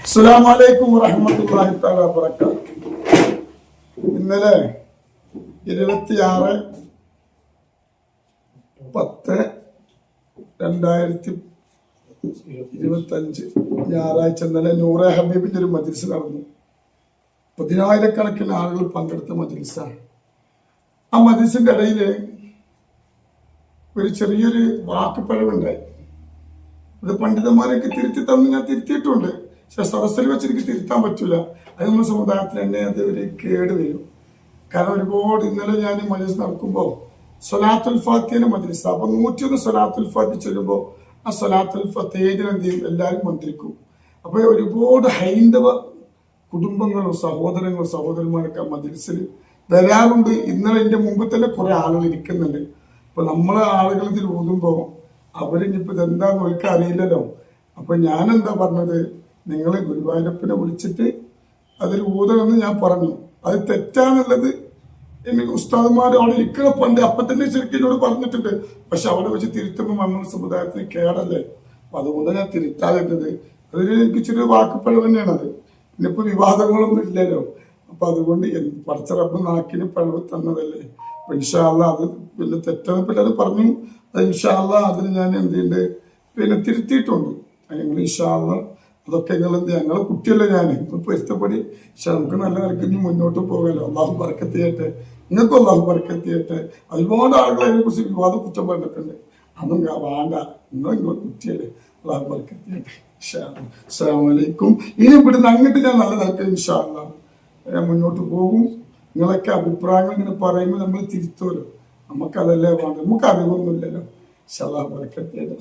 അസ്സലാമു അലൈക്കും വറഹ്മത്തുള്ളാഹി തആല വബറകാതുഹു. ഇന്നലെ 26/10/2025 ഞായറാഴ്ച ഇന്നലെ നൂറെ ഹബീബിന്റെ ഒരു മജ്‌ലിസ് നടന്നു. 10,000-കണക്കിന് ആളുകൾ പങ്കെടുത്ത മജ്‌ലിസാണ്. ആ മജ്‌ലിസിന്റെ ഇടയിൽ ഒരു ചെറിയൊരു വാക്കുപിഴവുണ്ടായി. അത് പണ്ഡിതന്മാരൊക്കെ തിരുത്തി തന്നു, ഞാൻ തിരുത്തിയിട്ടുണ്ട്. പക്ഷെ സദസ്സിൽ വെച്ച് എനിക്ക് തിരുത്താൻ പറ്റൂല. അത് നമ്മുടെ സമുദായത്തിൽ തന്നെ അത് ഒരു കേട് വരും. കാരണം ഒരുപാട് ഇന്നലെ ഞാൻ മജ്‌ലിസ് നടക്കുമ്പോൾ സ്വലാത്തുൽ ഫാത്തിഹയുടെ മജ്‌ലിസ്, അപ്പൊ 101 സ്വലാത്തുൽ ഫാത്തിഹ ചൊല്ലുമ്പോൾ ആ സ്വലാത്തുൽ ഫാത്തിഹയിൽ എന്ത് ചെയ്യും, എല്ലാവരും മന്ത്രിക്കും. അപ്പൊ ഒരുപാട് ഹൈന്ദവ കുടുംബങ്ങളും സഹോദരങ്ങളും സഹോദരന്മാരൊക്കെ ആ മജ്‌ലിസിൽ വരാറുണ്ട്. ഇന്നലെ എൻ്റെ മുമ്പ് തന്നെ കുറെ ആളുകൾ ഇരിക്കുന്നുണ്ട്. അപ്പൊ നമ്മളെ ആളുകൾ ഇതിൽ ഓതുമ്പോൾ അവരിനിപ്പോ ഇതെന്താന്ന് അവർക്ക് അറിയില്ലല്ലോ. അപ്പൊ ഞാൻ എന്താ പറഞ്ഞത്, നിങ്ങൾ ഗുരുവായൂരപ്പനെ വിളിച്ചിട്ട് അതിൽ ഊതണമെന്ന് ഞാൻ പറഞ്ഞു. അത് തെറ്റാന്നുള്ളത് എനിക്ക് ഉസ്താദുമാർ അവിടെ ഇരിക്കുന്ന പണ്ട് അപ്പൊ തന്നെ ശരിക്കും എന്നോട് പറഞ്ഞിട്ടുണ്ട്. പക്ഷെ അവിടെ വെച്ച് തിരുത്തുമ്പോൾ നമ്മുടെ സമുദായത്തിന് കേടല്ലേ. അപ്പൊ അതുകൊണ്ട് ഞാൻ തിരുത്താതിരുന്നത്. അതൊരു എനിക്ക് ചെറിയ വാക്കുപ്പഴ തന്നെയാണത്. പിന്നെ ഇപ്പൊ വിവാദങ്ങളൊന്നും ഇല്ലല്ലോ. അപ്പൊ അതുകൊണ്ട് പടച്ച റബ്ബ് നാക്കിന് പഴവ് തന്നതല്ലേ. അപ്പൊ ഇൻഷാ അല്ലാഹ് അത് പിന്നെ തെറ്റെന്ന് പിന്നെ അത് പറഞ്ഞു. അത് ഇൻഷാ അല്ലാഹ് അതിന് ഞാൻ എന്ത് ചെയ്യുന്നുണ്ട്, പിന്നെ തിരുത്തിയിട്ടുണ്ട്. നിങ്ങൾ ഇൻഷാ അല്ലാഹ് അതൊക്കെ നിങ്ങൾ എന്ത്, ഞങ്ങളെ കുട്ടിയല്ലേ ഞാൻ, നിങ്ങൾ പൊരുത്തപ്പെടി. പക്ഷെ നമുക്ക് നല്ല നിലയ്ക്ക് ഇനി മുന്നോട്ട് പോകാമല്ലോ. അള്ളാഹു ബർക്കത്ത് ചെയ്യട്ടെ, നിങ്ങൾക്കും അള്ളാഹു ബർക്കത്ത് ചെയ്യട്ടെ. ഒരുപാട് ആളുകൾ അതിനെ കുറിച്ച് വിവാദ കുറ്റം പറഞ്ഞിട്ടുണ്ട്. അതൊന്നും വേണ്ട, നിങ്ങളെ കുട്ടിയല്ലേ. അള്ളാഹു ബർക്കത്ത് ചെയ്യട്ടെ. അസ്സലാമു അലൈക്കും. ഇനി ഇവിടുന്ന് അങ്ങോട്ട് ഞാൻ നല്ല നിലയ്ക്ക് ഇൻഷാ അല്ലാഹ് ഞാൻ മുന്നോട്ട് പോകും. നിങ്ങളൊക്കെ അഭിപ്രായങ്ങൾ ഇങ്ങനെ പറയുമ്പോൾ നമ്മൾ തിരുത്തുമല്ലോ. നമുക്കതല്ലേ വേണ്ട, നമുക്ക് അറിവൊന്നുമില്ലല്ലോ. അല്ലാഹു ബർക്കത്ത് ചെയ്യട്ടെ.